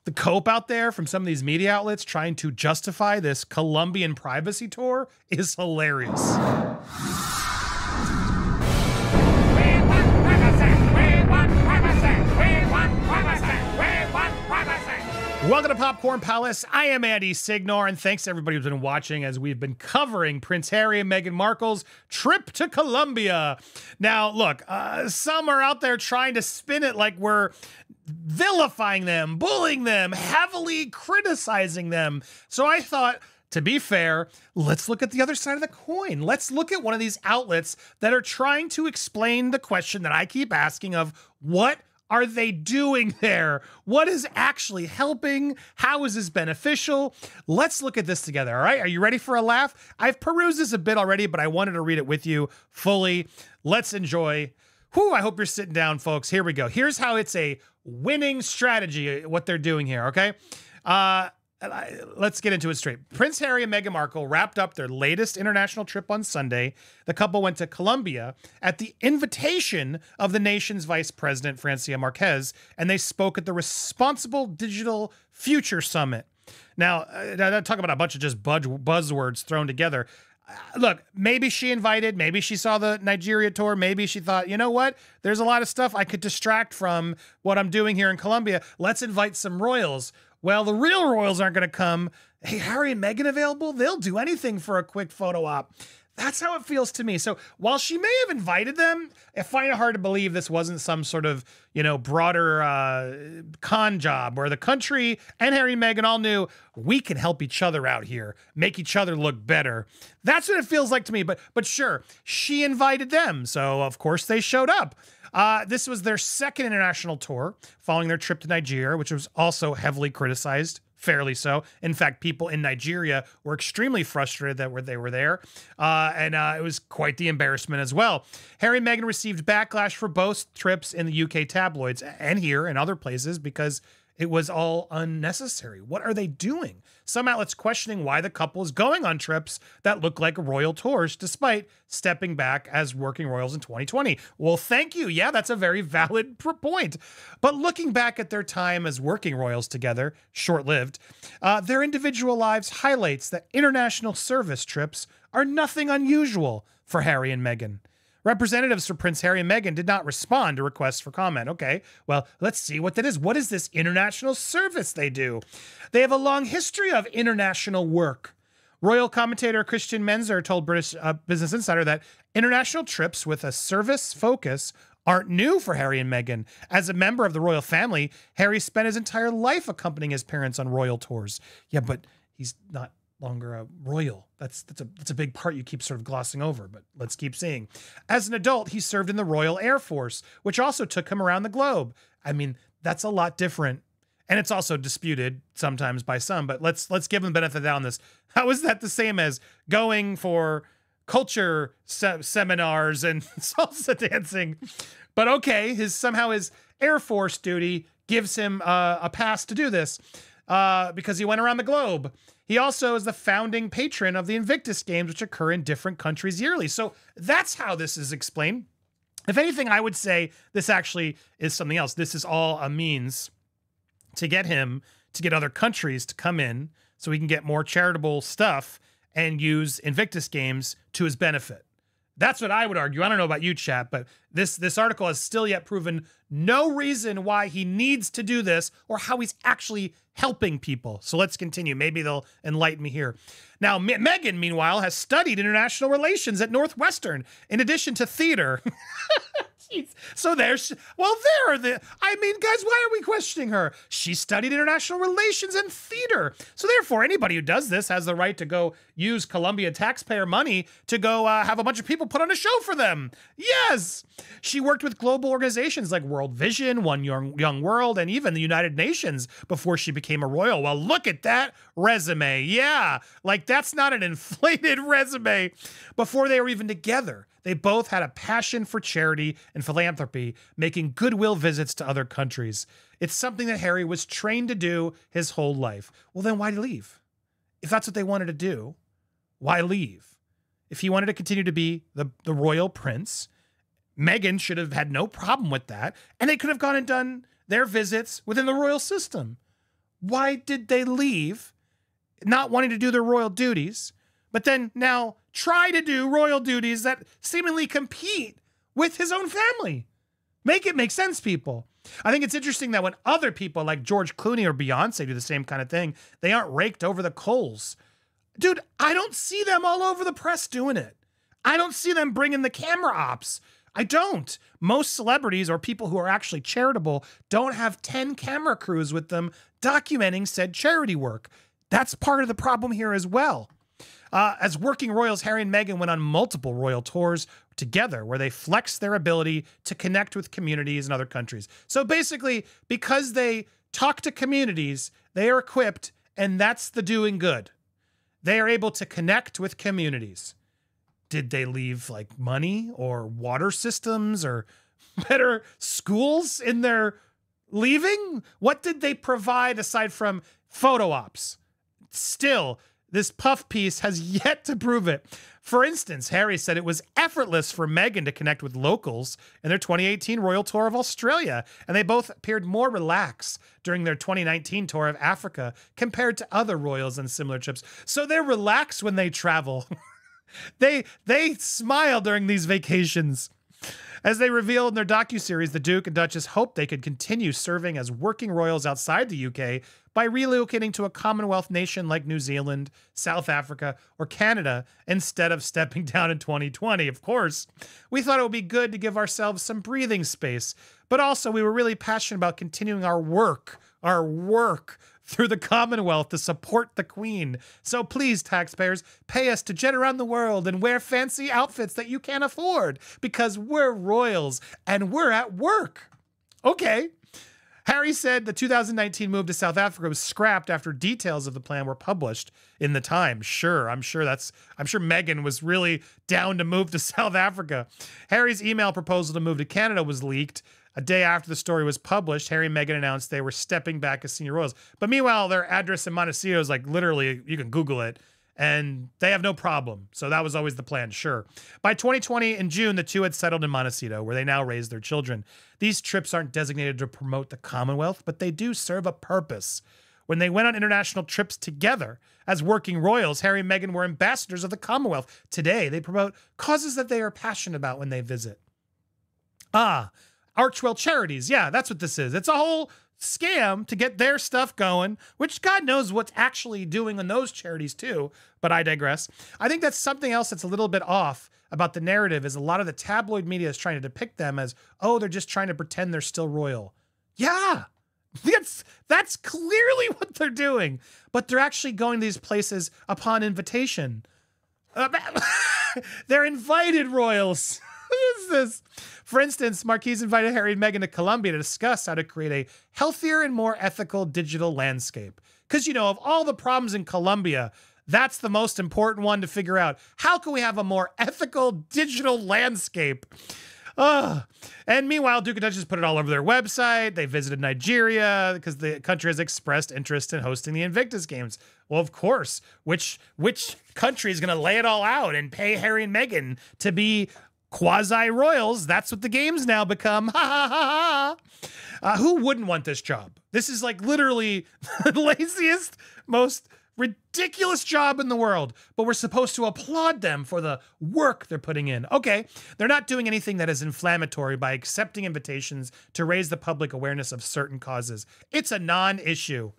The cope out there from some of these media outlets trying to justify this Colombian privacy tour is hilarious. Welcome to Popcorn Palace. I am Andy Signor, and thanks to everybody who's been watching as we've been covering Prince Harry and Meghan Markle's trip to Colombia. Now, look, some are out there trying to spin it like we're vilifying them, bullying them, heavily criticizing them. So I thought, to be fair, let's look at the other side of the coin. Let's look at one of these outlets that are trying to explain the question that I keep asking of what are they doing there? What is actually helping? How is this beneficial? Let's look at this together, all right? Are you ready for a laugh? I've perused this a bit already, but I wanted to read it with you fully. Let's enjoy. Whew, I hope you're sitting down, folks. Here we go. Here's how it's a winning strategy, what they're doing here, okay? Let's get into it straight. Prince Harry and Meghan Markle wrapped up their latest international trip on Sunday. The couple went to Colombia at the invitation of the nation's vice president, Francia Márquez, and they spoke at the Responsible Digital Future Summit. Now, talk about a bunch of just buzzwords thrown together. Look, maybe she invited, maybe she saw the Nigeria tour, maybe she thought, you know what? There's a lot of stuff I could distract from what I'm doing here in Colombia. Let's invite some royals. Well, the real royals aren't going to come. Hey, Harry and Meghan available? They'll do anything for a quick photo op. That's how it feels to me. So while she may have invited them, I find it hard to believe this wasn't some sort of, broader con job where the country and Harry and Meghan all knew we can help each other out here, make each other look better. That's what it feels like to me. But sure, she invited them. So, of course, they showed up. This was their second international tour following their trip to Nigeria, which was also heavily criticized. Fairly so. In fact, people in Nigeria were extremely frustrated that they were there. And it was quite the embarrassment as well. Harry and Meghan received backlash for both trips in the UK tabloids and here and other places because it was all unnecessary. What are they doing? Some outlets questioning why the couple is going on trips that look like royal tours despite stepping back as working royals in 2020. Well, thank you. Yeah, that's a very valid point. But looking back at their time as working royals together, short-lived, their individual lives highlights that international service trips are nothing unusual for Harry and Meghan. Representatives for Prince Harry and Meghan did not respond to requests for comment. Okay, well, let's see what that is. What is this international service they do? They have a long history of international work. Royal commentator Christian Menzer told British Business Insider that international trips with a service focus aren't new for Harry and Meghan. As a member of the royal family, Harry spent his entire life accompanying his parents on royal tours. Yeah, but he's not longer a royal. That's a big part you keep sort of glossing over, but let's keep seeing. As an adult, he served in the Royal Air Force, which also took him around the globe. I mean, that's a lot different. And it's also disputed sometimes by some, but let's give him the benefit of the doubt on this. How is that the same as going for culture seminars and salsa dancing? But okay, somehow his Air Force duty gives him a pass to do this because he went around the globe. He also is the founding patron of the Invictus Games, which occur in different countries yearly. So that's how this is explained. If anything, I would say this actually is something else. This is all a means to get him to get other countries to come in so he can get more charitable stuff and use Invictus Games to his benefit. That's what I would argue. I don't know about you, chat, but this article has still yet proven no reason why he needs to do this or how he's actually helping people. So let's continue. Maybe they'll enlighten me here. Now, Meghan, meanwhile, has studied international relations at Northwestern in addition to theater. Jeez. So there are the, I mean, guys, why are we questioning her? She studied international relations and theater. So therefore, anybody who does this has the right to go use Colombia taxpayer money to go have a bunch of people put on a show for them. Yes. She worked with global organizations like World Vision, One Young World, and even the United Nations before she became a royal. Well, look at that resume. Yeah, like that's not an inflated resume. Before they were even together, they both had a passion for charity and philanthropy, making goodwill visits to other countries. It's something that Harry was trained to do his whole life. Well, then why leave? If that's what they wanted to do, why leave? If he wanted to continue to be the royal prince, Meghan should have had no problem with that, and they could have gone and done their visits within the royal system. why did they leave not wanting to do their royal duties, but then now try to do royal duties that seemingly compete with his own family? Make it make sense, people. I think it's interesting that when other people like George Clooney or Beyonce do the same kind of thing, they aren't raked over the coals. Dude, I don't see them all over the press doing it. I don't see them bringing the camera ops. I don't. Most celebrities or people who are actually charitable don't have 10 camera crews with them documenting said charity work. That's part of the problem here as well. As working royals, Harry and Meghan went on multiple royal tours together where they flexed their ability to connect with communities in other countries. So basically, because they talk to communities, they are equipped, and that's the doing good. They are able to connect with communities. Did they leave like money or water systems or better schools in their leaving? What did they provide aside from photo ops? Still, this puff piece has yet to prove it. For instance, Harry said it was effortless for Meghan to connect with locals in their 2018 royal tour of Australia, and they both appeared more relaxed during their 2019 tour of Africa compared to other royals on similar trips. So they're relaxed when they travel. They smile during these vacations. As they revealed in their docuseries, the Duke and Duchess hoped they could continue serving as working royals outside the UK by relocating to a Commonwealth nation like New Zealand, South Africa, or Canada instead of stepping down in 2020. Of course, we thought it would be good to give ourselves some breathing space, but also we were really passionate about continuing our work through the Commonwealth to support the Queen. So please, taxpayers, pay us to jet around the world and wear fancy outfits that you can't afford because we're royals and we're at work. Okay. Harry said the 2019 move to South Africa was scrapped after details of the plan were published in the Times. Sure, I'm sure Meghan was really down to move to South Africa. Harry's email proposal to move to Canada was leaked. A day after the story was published, Harry and Meghan announced they were stepping back as senior royals. But meanwhile, their address in Montecito is like literally, you can Google it, and they have no problem. So that was always the plan, sure. By 2020, in June, the two had settled in Montecito, where they now raise their children. These trips aren't designated to promote the Commonwealth, but they do serve a purpose. When they went on international trips together as working royals, Harry and Meghan were ambassadors of the Commonwealth. Today, they promote causes that they are passionate about when they visit. Archwell Charities. Yeah, that's what this is. It's a whole scam to get their stuff going, which God knows what's actually doing on those charities too, but I digress. I think that's something else that's a little bit off about the narrative is a lot of the tabloid media is trying to depict them as, oh, they're just trying to pretend they're still royal. Yeah, that's clearly what they're doing, but they're actually going to these places upon invitation. They're invited royals. What is this? For instance, Marquise invited Harry and Meghan to Colombia to discuss how to create a healthier and more ethical digital landscape. Because, you know, of all the problems in Colombia, that's the most important one to figure out. How can we have a more ethical digital landscape? And meanwhile, Duke and Duchess put it all over their website. They visited Nigeria because the country has expressed interest in hosting the Invictus Games. Well, of course, which country is going to lay it all out and pay Harry and Meghan to be quasi-royals? That's what the games now become. Ha ha ha ha. Who wouldn't want this job? This is like literally the laziest, most ridiculous job in the world, but we're supposed to applaud them for the work they're putting in. Okay, they're not doing anything that is inflammatory by accepting invitations to raise the public awareness of certain causes. It's a non-issue.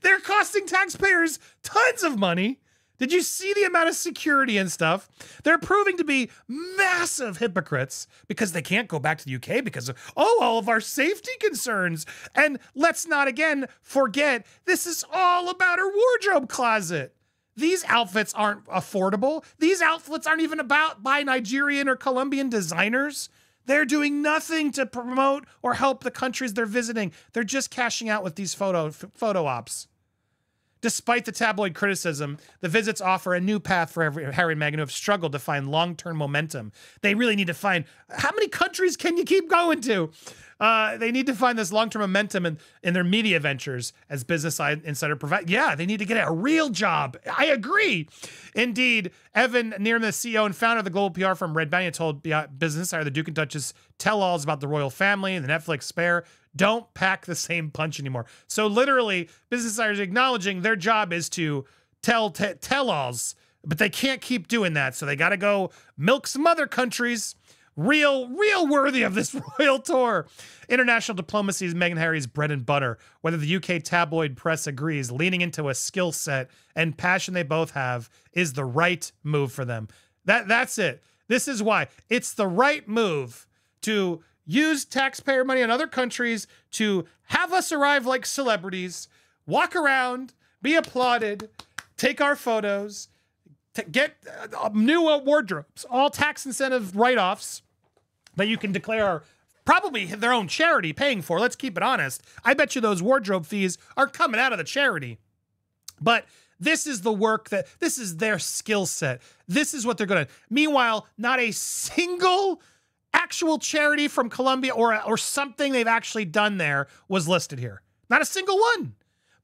They're costing taxpayers tons of money. Did you see the amount of security and stuff? They're proving to be massive hypocrites because they can't go back to the UK because of, all of our safety concerns. And let's not again forget, this is all about her wardrobe closet. These outfits aren't affordable. These outfits aren't even about by Nigerian or Colombian designers. They're doing nothing to promote or help the countries they're visiting. They're just cashing out with these photo ops. Despite the tabloid criticism, the visits offer a new path for Harry and Meghan who have struggled to find long-term momentum. They really need to find, how many countries can you keep going to? They need to find this long-term momentum in their media ventures as Business Insider provide. Yeah, they need to get a real job. I agree. Indeed, Evan Neerman, the CEO and founder of the global PR firm Red Banyan, told Business Insider the Duke and Duchess tell-alls about the royal family and the Netflix spare don't pack the same punch anymore. So literally, Business Insider is acknowledging their job is to tell-alls, but they can't keep doing that. So they got to go milk some other countries real worthy of this royal tour. International diplomacy is Meghan and Harry's bread and butter. Whether the UK tabloid press agrees, leaning into a skill set and passion they both have is the right move for them. That's it. This is why. It's the right move to use taxpayer money in other countries to have us arrive like celebrities, walk around, be applauded, take our photos, get new wardrobes, all tax incentive write-offs that you can declare probably their own charity paying for. Let's keep it honest. I bet you those wardrobe fees are coming out of the charity. But this is the work this is their skill set. This is what they're going to. Meanwhile, not a single actual charity from Colombia or something they've actually done there was listed here. Not a single one.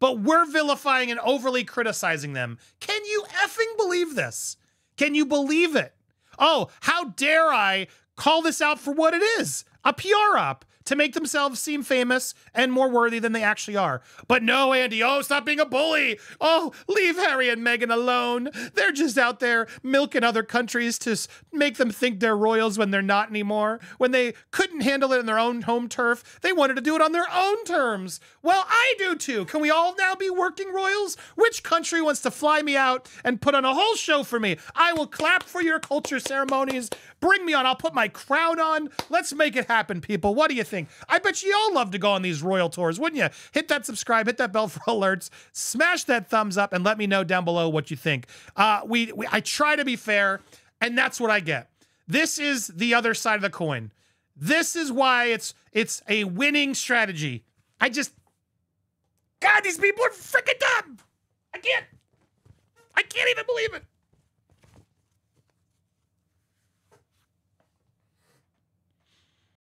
But we're vilifying and overly criticizing them. Can you effing believe this? Can you believe it? Oh, how dare I call this out for what it is? A PR op to make themselves seem famous and more worthy than they actually are. But no, Andy, stop being a bully. Oh, leave Harry and Meghan alone. They're just out there milking other countries to make them think they're royals when they're not anymore. When they couldn't handle it in their own home turf, they wanted to do it on their own terms. Well, I do too. Can we all now be working royals? Which country wants to fly me out and put on a whole show for me? I will clap for your culture ceremonies. Bring me on. I'll put my crown on. Let's make it happen, people. What do you think? I bet you all love to go on these royal tours, wouldn't you? Hit that subscribe, hit that bell for alerts, smash that thumbs up, and let me know down below what you think. I try to be fair, and that's what I get. This is the other side of the coin. This is why it's a winning strategy. God, these people are freaking dumb. I can't even believe it.